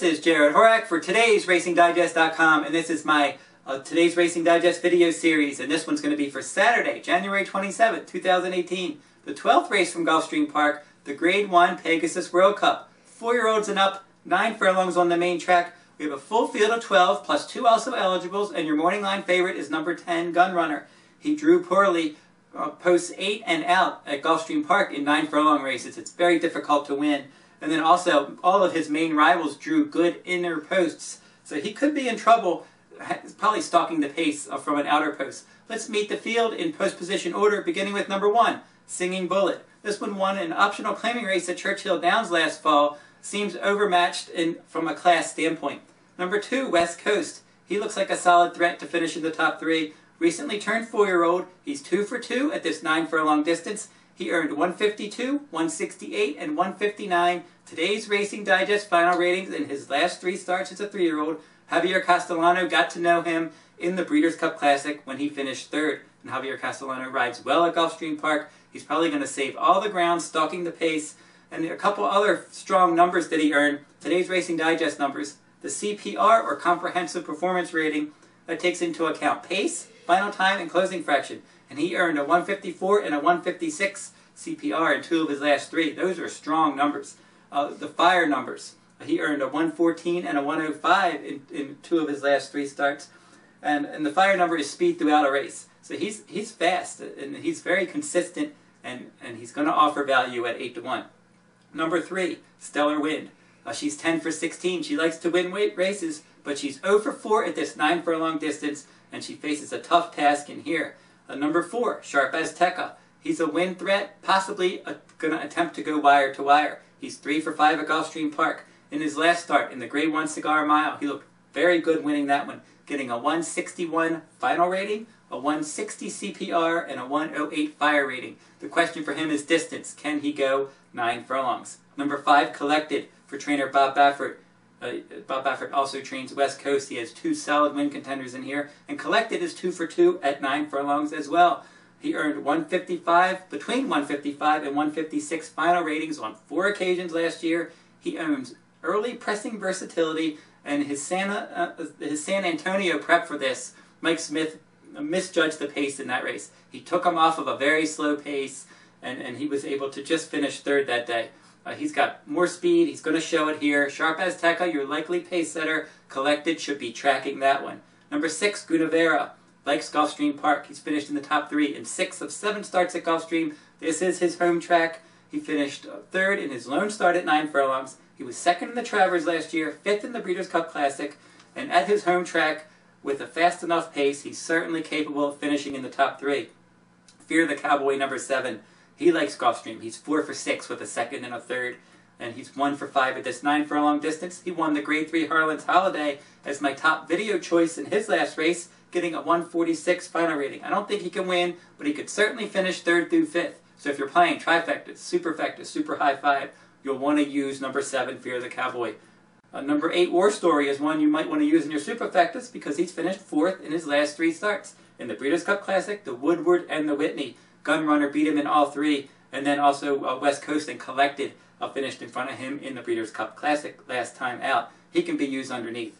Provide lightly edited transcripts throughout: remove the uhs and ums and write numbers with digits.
is Jared Horak for today's RacingDigest.com, and this is my Today's Racing Digest video series, and this one's going to be for Saturday, January 27th, 2018, the 12th race from Gulfstream Park, the Grade 1 Pegasus World Cup. 4-year-olds and up, 9 furlongs on the main track. We have a full field of 12, plus 2 also eligibles, and your morning line favorite is number 10, Gunrunner. He drew poorly, posts 8 and out at Gulfstream Park in 9 furlong races. It's very difficult to win. And then also, all of his main rivals drew good inner posts. So he could be in trouble, probably stalking the pace from an outer post. Let's meet the field in post position order, beginning with number 1, Singing Bullet. This one won an optional claiming race at Churchill Downs last fall. Seems overmatched from a class standpoint. Number 2, West Coast. He looks like a solid threat to finish in the top 3. Recently turned 4-year-old. He's 2 for 2 at this 9 furlong distance. He earned 152, 168, and 159. Today's Racing Digest final ratings in his last 3 starts as a 3-year-old. Javier Castellano got to know him in the Breeders' Cup Classic when he finished 3rd. And Javier Castellano rides well at Gulfstream Park. He's probably going to save all the ground, stalking the pace. And a couple other strong numbers that he earned. Today's Racing Digest numbers. The CPR, or Comprehensive Performance Rating, that takes into account pace, final time, and closing fraction. And he earned a 154 and a 156 CPR in 2 of his last 3. Those are strong numbers. The fire numbers. He earned a 114 and a 105 in 2 of his last 3 starts. And the fire number is speed throughout a race. So he's fast, and he's very consistent, and he's going to offer value at 8-1. Number 3, Stellar Wind. She's 10 for 16. She likes to win races, but she's 0 for 4 at this 9 furlong distance, and she faces a tough task in here. Number 4, Sharp Azteca. He's a win threat, possibly going to attempt to go wire to wire. He's 3 for 5 at Gulfstream Park. In his last start, in the Grade 1 Cigar Mile, he looked very good winning that one, getting a 161 final rating, a 160 CPR, and a 108 fire rating. The question for him is distance. Can he go 9 furlongs? Number 5, Collected, for trainer Bob Baffert. Bob Baffert also trains West Coast. He has 2 solid win contenders in here. And Collected is 2 for 2 at 9 furlongs as well. He earned 155, between 155 and 156 final ratings on 4 occasions last year. He owns early pressing versatility, and his San Antonio prep for this, Mike Smith misjudged the pace in that race. He took him off of a very slow pace, and he was able to just finish 3rd that day. He's got more speed. He's going to show it here. Sharp Azteca, your likely pace setter. Collected, should be tracking that one. Number 6, Gunnevera. Likes Gulfstream Park. He's finished in the top 3 in 6 of 7 starts at Gulfstream. This is his home track. He finished 3rd in his lone start at 9 furlongs. He was 2nd in the Travers last year, 5th in the Breeders' Cup Classic, and at his home track, with a fast enough pace, he's certainly capable of finishing in the top 3. Fear the Cowboy, number 7. He likes Gulfstream. He's 4 for 6 with a 2nd and a 3rd, and he's 1 for 5 at this 9 furlong distance. He won the Grade 3 Harlan's Holiday as my top video choice in his last race, getting a 146 final rating. I don't think he can win, but he could certainly finish 3rd through 5th. So if you're playing trifectas, superfectas, super high 5, you'll want to use number 7, Fear the Cowboy. Number 8, War Story, is one you might want to use in your superfectas because he's finished 4th in his last 3 starts. In the Breeders' Cup Classic, the Woodward, and the Whitney. Gunrunner beat him in all 3, and then also West Coast and Collected finished in front of him in the Breeders' Cup Classic last time out. He can be used underneath.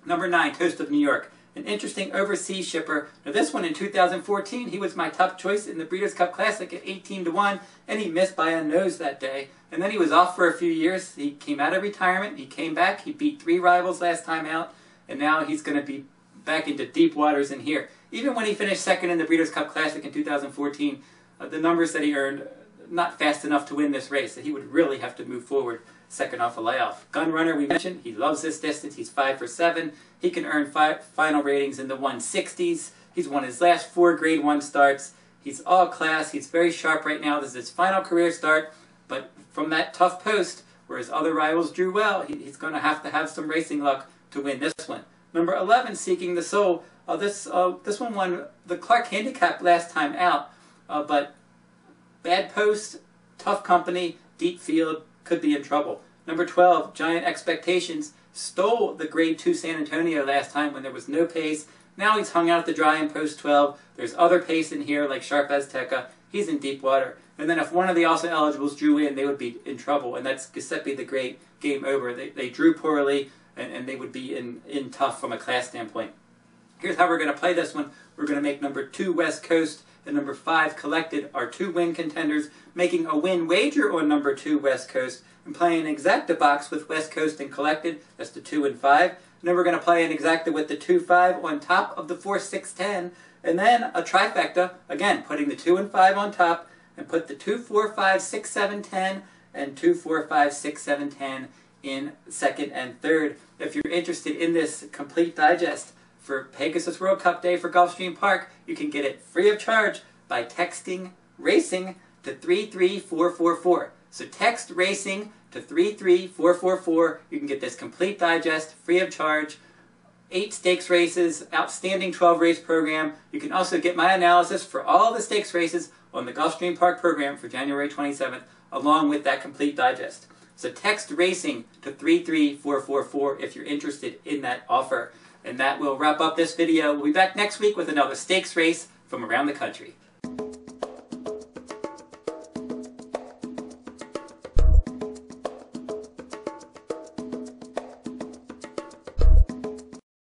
Number 9, Toast of New York. An interesting overseas shipper. Now this one in 2014, he was my top choice in the Breeders' Cup Classic at 18-1, and he missed by a nose that day. And then he was off for a few years. He came out of retirement, he came back, he beat 3 rivals last time out, and now he's going to be back into deep waters in here. Even when he finished 2nd in the Breeders' Cup Classic in 2014, the numbers that he earned, not fast enough to win this race. He would really have to move forward 2nd off a layoff. Gunrunner, we mentioned, he loves this distance. He's 5 for 7. He can earn final ratings in the 160s. He's won his last 4 Grade 1 starts. He's all class. He's very sharp right now. This is his final career start. But from that tough post, where his other rivals drew well, he's going to have some racing luck to win this one. Number 11, Seeking the Soul. This one won the Clark Handicap last time out, but bad post, tough company, deep field, could be in trouble. Number 12, Giant Expectations, stole the Grade 2 San Antonio last time when there was no pace, Now he's hung out at the dry in post 12. There's other pace in here like Sharp Azteca. He's in deep water. And then if one of the also eligibles drew in, they would be in trouble. And that's Giuseppe the Great, game over. They drew poorly, and they would be in tough from a class standpoint. Here's how we're going to play this one. We're going to make number 2 West Coast and number 5 Collected our 2 win contenders, making a win wager on number 2 West Coast, and playing an exacta box with West Coast and Collected. That's the 2 and 5. And then we're going to play an exacta with the 2-5 on top of the 4-6-10, and then a trifecta, again, putting the 2 and 5 on top, and put the 2-4-5-6-7-10 and 2-4-5-6-7-10 in second and third. If you're interested in this complete digest for Pegasus World Cup Day for Gulfstream Park, you can get it free of charge by texting RACING to 33444. So text RACING to 33444. You can get this complete digest free of charge. 8 stakes races, outstanding 12 race program. You can also get my analysis for all the stakes races on the Gulfstream Park program for January 27th, along with that complete digest. So text RACING to 33444 if you're interested in that offer. And that will wrap up this video. We'll be back next week with another stakes race from around the country.